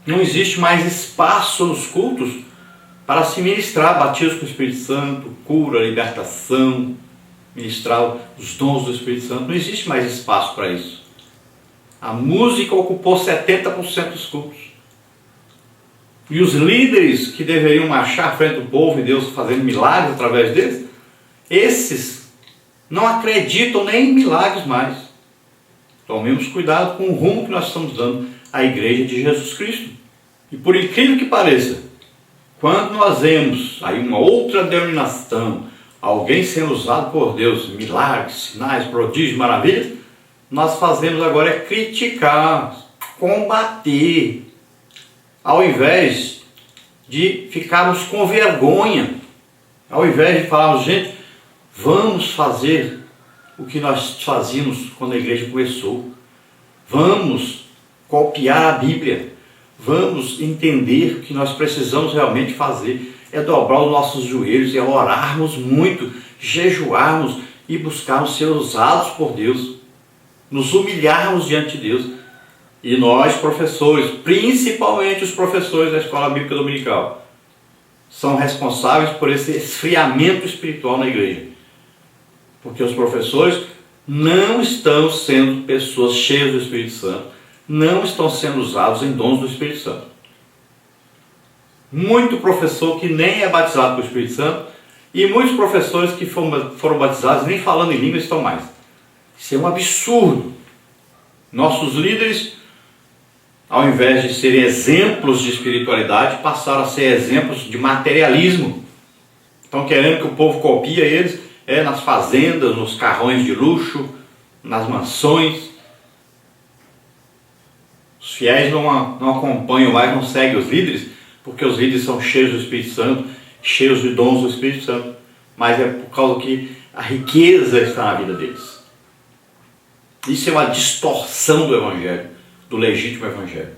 Não existe mais espaço nos cultos para se ministrar batismo com o Espírito Santo, cura, libertação, ministrar os dons do Espírito Santo. Não existe mais espaço para isso. A música ocupou 70% dos cultos. E os líderes que deveriam marchar à frente do povo e Deus fazendo milagres através deles, esses não acreditam nem em milagres mais. Tomemos cuidado com o rumo que nós estamos dando à igreja de Jesus Cristo. E por incrível que pareça, quando nós vemos aí uma outra denominação, alguém sendo usado por Deus, milagres, sinais, prodígios, maravilhas, nós fazemos agora é criticar, combater, ao invés de ficarmos com vergonha, ao invés de falarmos, gente, vamos fazer o que nós fazíamos quando a igreja começou, vamos copiar a Bíblia, vamos entender o que nós precisamos realmente fazer, é dobrar os nossos joelhos e orarmos muito, jejuarmos e buscarmos ser usados por Deus, nos humilharmos diante de Deus. E nós, professores, principalmente os professores da Escola Bíblica Dominical, são responsáveis por esse esfriamento espiritual na igreja. Porque os professores não estão sendo pessoas cheias do Espírito Santo, não estão sendo usados em dons do Espírito Santo. Muito professor que nem é batizado com o Espírito Santo e muitos professores que foram batizados nem falando em língua estão mais. Isso é um absurdo. Nossos líderes, ao invés de serem exemplos de espiritualidade, passaram a ser exemplos de materialismo. Estão querendo que o povo copie eles nas fazendas, nos carrões de luxo, nas mansões. Os fiéis não acompanham mais, não seguem os líderes, porque os líderes são cheios do Espírito Santo, cheios de dons do Espírito Santo, mas é por causa que a riqueza está na vida deles. Isso é uma distorção do Evangelho, do legítimo Evangelho.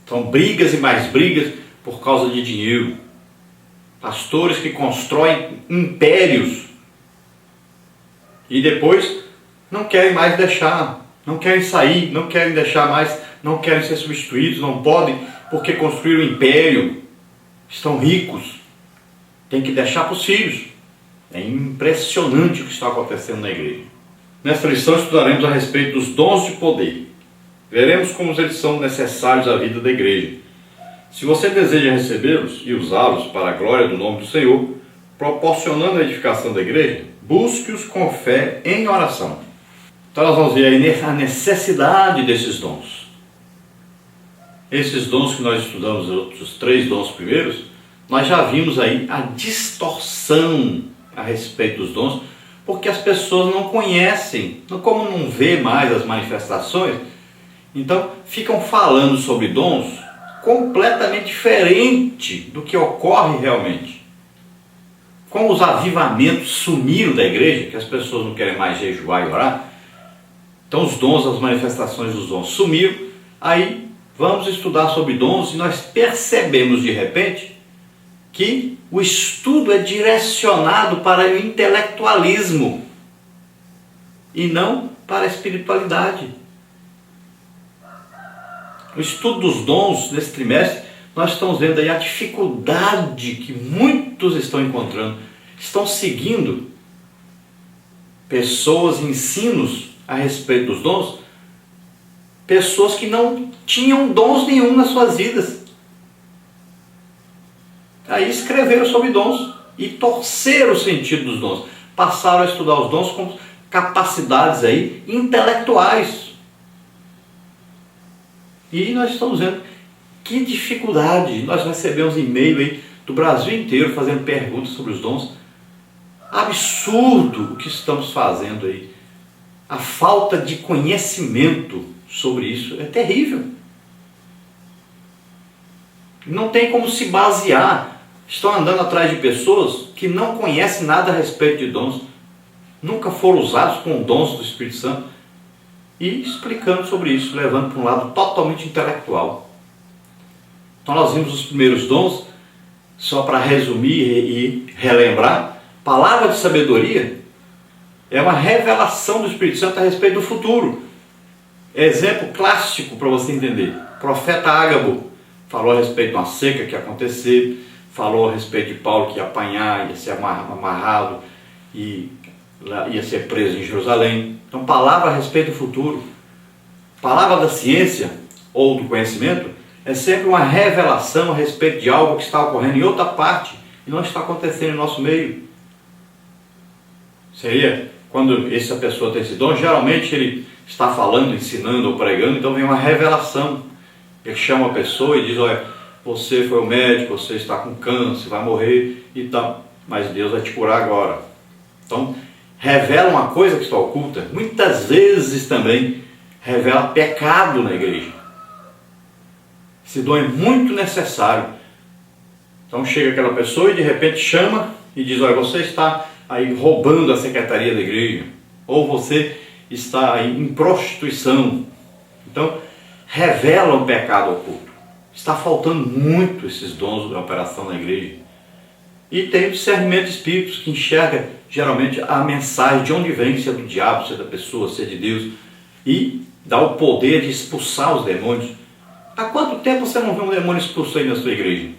São brigas e mais brigas por causa de dinheiro. Pastores que constroem impérios e depois não querem mais deixar, não querem sair, não querem deixar mais, não querem ser substituídos, não podem, porque construíram um império, estão ricos, tem que deixar para os filhos. É impressionante o que está acontecendo na igreja. Nesta lição estudaremos a respeito dos dons de poder. Veremos como eles são necessários à vida da igreja. Se você deseja recebê-los e usá-los para a glória do nome do Senhor, proporcionando a edificação da igreja, busque-os com fé em oração. Então nós vamos ver aí a necessidade desses dons. Esses dons que nós estudamos, os 3 dons primeiros, nós já vimos aí a distorção a respeito dos dons, porque as pessoas não conhecem, como não vê mais as manifestações, então ficam falando sobre dons completamente diferente do que ocorre realmente. Como os avivamentos sumiram da igreja, que as pessoas não querem mais jejuar e orar, então os dons, as manifestações dos dons sumiram, aí vamos estudar sobre dons e nós percebemos de repente que o estudo é direcionado para o intelectualismo e não para a espiritualidade. O estudo dos dons nesse trimestre, nós estamos vendo aí a dificuldade que muitos estão encontrando. Estão seguindo pessoas, ensinos a respeito dos dons, pessoas que não tinham dons nenhum nas suas vidas. Aí escreveram sobre dons e torceram o sentido dos dons. Passaram a estudar os dons como capacidades aí intelectuais. E nós estamos vendo que dificuldade. Nós recebemos e-mail aí do Brasil inteiro fazendo perguntas sobre os dons. Absurdo o que estamos fazendo aí. A falta de conhecimento sobre isso é terrível. Não tem como se basear. Estão andando atrás de pessoas que não conhecem nada a respeito de dons, nunca foram usados com dons do Espírito Santo, e explicando sobre isso, levando para um lado totalmente intelectual. Então nós vimos os primeiros dons, só para resumir e relembrar, palavra de sabedoria é uma revelação do Espírito Santo a respeito do futuro. Exemplo clássico para você entender. O profeta Ágabo falou a respeito de uma seca que ia acontecer, falou a respeito de Paulo que ia apanhar, ia ser amarrado e ia ser preso em Jerusalém. Então, palavra a respeito do futuro. Palavra da ciência ou do conhecimento é sempre uma revelação a respeito de algo que está ocorrendo em outra parte e não está acontecendo em nosso meio. Seria quando essa pessoa tem esse dom, geralmente ele está falando, ensinando ou pregando, então vem uma revelação. Ele chama a pessoa e diz: olha, você foi o médico, você está com câncer, vai morrer e tal, mas Deus vai te curar agora. Então, revela uma coisa que está oculta. Muitas vezes também revela pecado na igreja. Esse dom é muito necessário. Então chega aquela pessoa e de repente chama e diz: olha, você está aí roubando a secretaria da igreja, ou você está aí em prostituição. Então revela um pecado oculto. Está faltando muito esses dons de operação na igreja. E tem o discernimento de espíritos, que enxerga geralmente a mensagem de onde vem, se é do diabo, se é da pessoa, se é de Deus, e dá o poder de expulsar os demônios. Há quanto tempo você não vê um demônio expulso aí na sua igreja?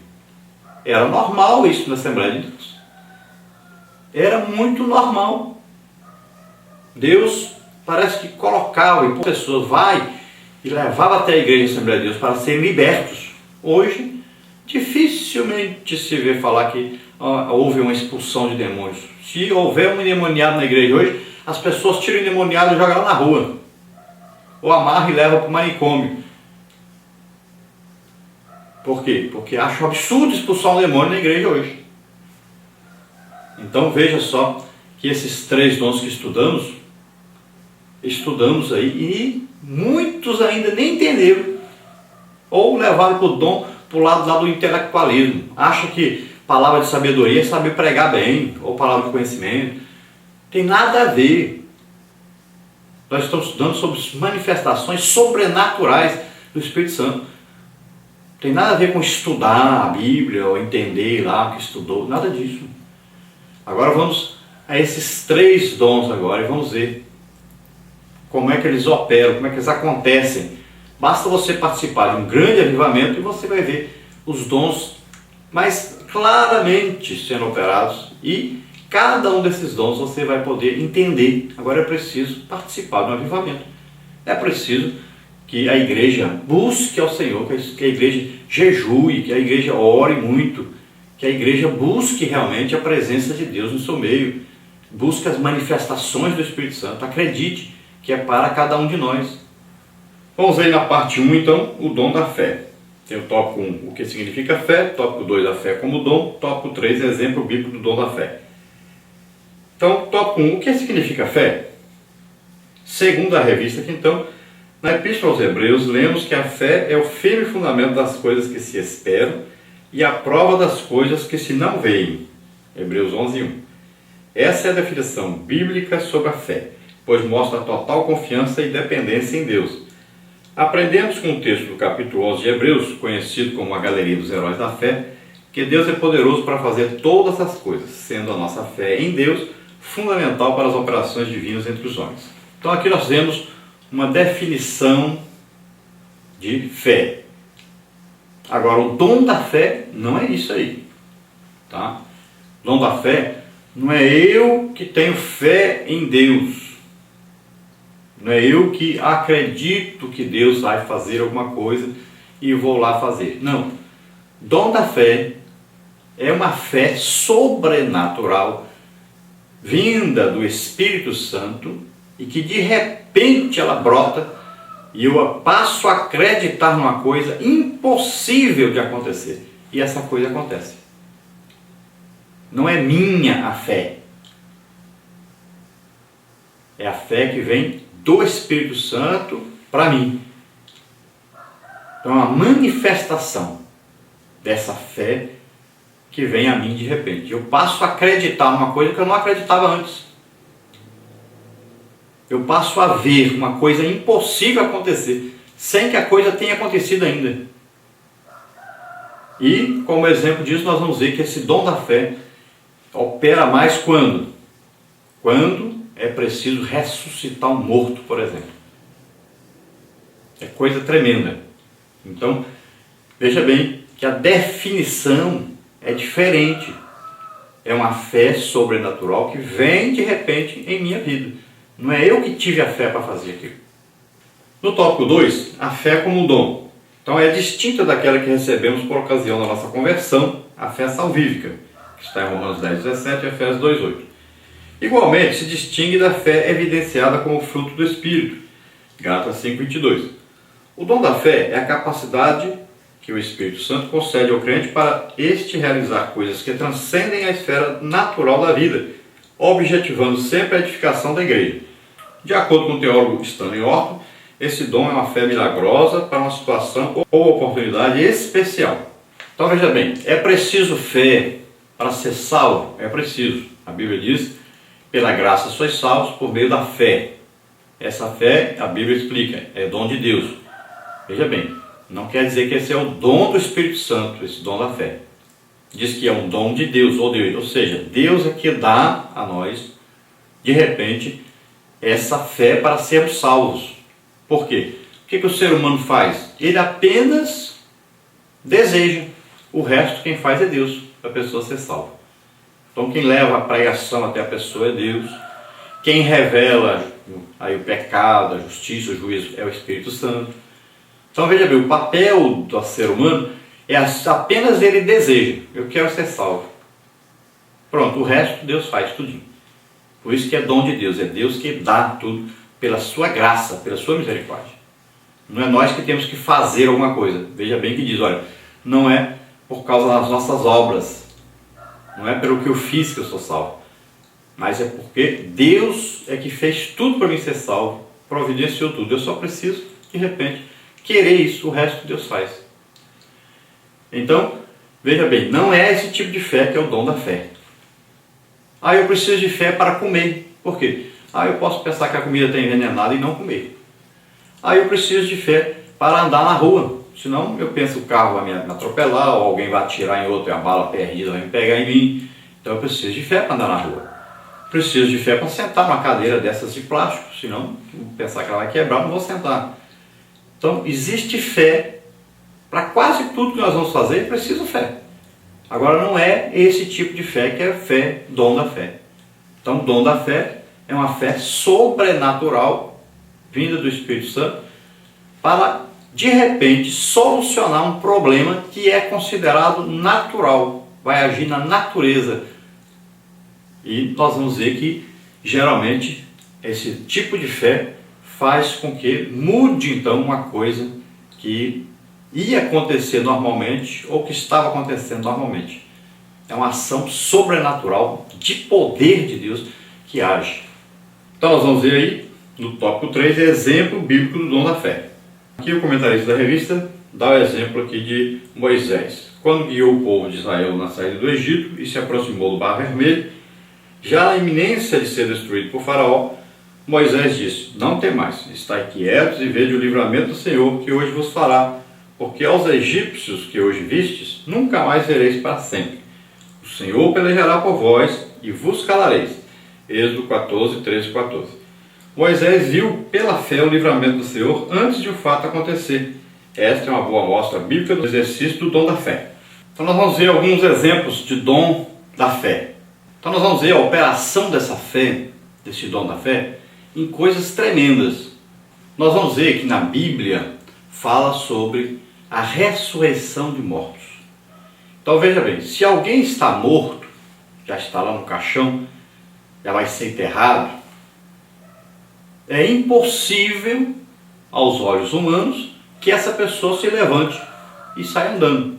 Era normal isso na Assembleia de Deus. Era muito normal. Deus parece que colocava e pessoas vai e levava até a igreja da Assembleia de Deus para serem libertos. Hoje, dificilmente se vê falar que houve uma expulsão de demônios. Se houver um endemoniado na igreja hoje, as pessoas tiram o endemoniado e jogam na rua. Ou amarram e levam para o manicômio. Por quê? Porque acham um absurdo expulsar um demônio na igreja hoje. Então veja só que esses 3 dons que estudamos aí, e muitos ainda nem entenderam, ou levaram para o lado lá do intelectualismo. Acham que palavra de sabedoria é saber pregar bem, ou palavra de conhecimento. Tem nada a ver. Nós estamos estudando sobre as manifestações sobrenaturais do Espírito Santo. Tem nada a ver com estudar a Bíblia, ou entender lá o que estudou, nada disso. Agora vamos a esses 3 dons agora e vamos ver como é que eles operam, como é que eles acontecem. Basta você participar de um grande avivamento e você vai ver os dons mais claramente sendo operados, e cada um desses dons você vai poder entender. Agora é preciso participar de um avivamento. É preciso que a igreja busque ao Senhor, que a igreja jejue, que a igreja ore muito, que a igreja busque realmente a presença de Deus no seu meio, busque as manifestações do Espírito Santo. Acredite que é para cada um de nós. Vamos aí na parte 1 então, o dom da fé. Tem o tópico 1, o que significa fé, tópico 2, a fé como dom, tópico 3, exemplo bíblico do dom da fé. Então, tópico 1, o que significa fé? Segundo a revista aqui então, na Epístola aos Hebreus, lemos que a fé é o firme fundamento das coisas que se esperam e a prova das coisas que se não veem. Hebreus 11:1. Essa é a definição bíblica sobre a fé, pois mostra total confiança e dependência em Deus. Aprendemos com o texto do capítulo 11 de Hebreus, conhecido como a galeria dos heróis da fé, que Deus é poderoso para fazer todas as coisas, sendo a nossa fé em Deus fundamental para as operações divinas entre os homens. Então aqui nós temos uma definição de fé. Agora, o dom da fé não é isso aí, tá? O dom da fé não é eu que tenho fé em Deus. Não é eu que acredito que Deus vai fazer alguma coisa e vou lá fazer. Não. Dom da fé é uma fé sobrenatural, vinda do Espírito Santo, e que de repente ela brota e eu passo a acreditar numa coisa impossível de acontecer. E essa coisa acontece. Não é minha a fé. É a fé que vem do Espírito Santo para mim. Então é uma manifestação dessa fé que vem a mim de repente. Eu passo a acreditar numa coisa que eu não acreditava antes. Eu passo a ver uma coisa impossível acontecer, sem que a coisa tenha acontecido ainda. E, como exemplo disso, nós vamos ver que esse dom da fé opera mais quando? Quando é preciso ressuscitar um morto, por exemplo. É coisa tremenda. Então, veja bem que a definição é diferente. É uma fé sobrenatural que vem de repente em minha vida. Não é eu que tive a fé para fazer aquilo. No tópico 2, a fé como dom. Então é distinta daquela que recebemos por ocasião da nossa conversão, a fé salvífica, que está em Romanos 10:17 e Efésios 2:8. Igualmente se distingue da fé evidenciada como fruto do Espírito, Gálatas 5:22. O dom da fé é a capacidade que o Espírito Santo concede ao crente para este realizar coisas que transcendem a esfera natural da vida, objetivando sempre a edificação da igreja. De acordo com o teólogo Stanley Orton, esse dom é uma fé milagrosa para uma situação ou oportunidade especial. Então veja bem, é preciso fé para ser salvo? É preciso. A Bíblia diz, pela graça sois salvos por meio da fé. Essa fé, a Bíblia explica, é dom de Deus. Veja bem, não quer dizer que esse é o dom do Espírito Santo, esse dom da fé. Diz que é um dom de Deus, ou seja, Deus é que dá a nós, de repente, essa fé para sermos salvos. Por quê? O que o ser humano faz? Ele apenas deseja. O resto quem faz é Deus, para a pessoa ser salva. Então quem leva a pregação até a pessoa é Deus. Quem revela aí o pecado, a justiça, o juízo é o Espírito Santo. Então veja bem, o papel do ser humano é apenas ele deseja. Eu quero ser salvo. Pronto, o resto Deus faz tudinho. Por isso que é dom de Deus, é Deus que dá tudo pela sua graça, pela sua misericórdia. Não é nós que temos que fazer alguma coisa. Veja bem que diz, olha, não é por causa das nossas obras, não é pelo que eu fiz que eu sou salvo, mas é porque Deus é que fez tudo para mim ser salvo, providenciou tudo. Eu só preciso, de repente, querer isso, o resto Deus faz. Então, veja bem, não é esse tipo de fé que é o dom da fé. Eu preciso de fé para comer. Por quê? Eu posso pensar que a comida está envenenada e não comer. Eu preciso de fé para andar na rua. Senão eu penso que o carro vai me atropelar, ou alguém vai atirar em outro e a bala perdida vai me pegar em mim. Então eu preciso de fé para andar na rua. Preciso de fé para sentar numa cadeira dessas de plástico. Senão, pensar que ela vai quebrar, não vou sentar. Então existe fé para quase tudo que nós vamos fazer, é preciso fé. Agora não é esse tipo de fé que é fé, dom da fé. Então dom da fé é uma fé sobrenatural, vinda do Espírito Santo, para de repente solucionar um problema que é considerado natural, vai agir na natureza. E nós vamos ver que geralmente esse tipo de fé faz com que mude então uma coisa que ia acontecer normalmente ou que estava acontecendo normalmente. É uma ação sobrenatural de poder de Deus que age. Então nós vamos ver aí no tópico 3, exemplo bíblico do dom da fé. Aqui o comentarista da revista dá o exemplo aqui de Moisés. Quando guiou o povo de Israel na saída do Egito e se aproximou do Mar Vermelho, já na iminência de ser destruído por Faraó, Moisés disse, não temais, estai quietos e vede o livramento do Senhor que hoje vos fará, porque aos egípcios que hoje vistes, nunca mais vereis para sempre. O Senhor pelejará por vós e vos calareis. Êxodo 14, 13 e 14. Moisés viu pela fé o livramento do Senhor antes de o fato acontecer. Esta é uma boa amostra bíblica do exercício do dom da fé. Então nós vamos ver alguns exemplos de dom da fé. Então nós vamos ver a operação dessa fé, desse dom da fé, em coisas tremendas. Nós vamos ver que na Bíblia fala sobre a ressurreição de mortos. Então veja bem, se alguém está morto, já está lá no caixão, já vai ser enterrado, é impossível aos olhos humanos que essa pessoa se levante e saia andando.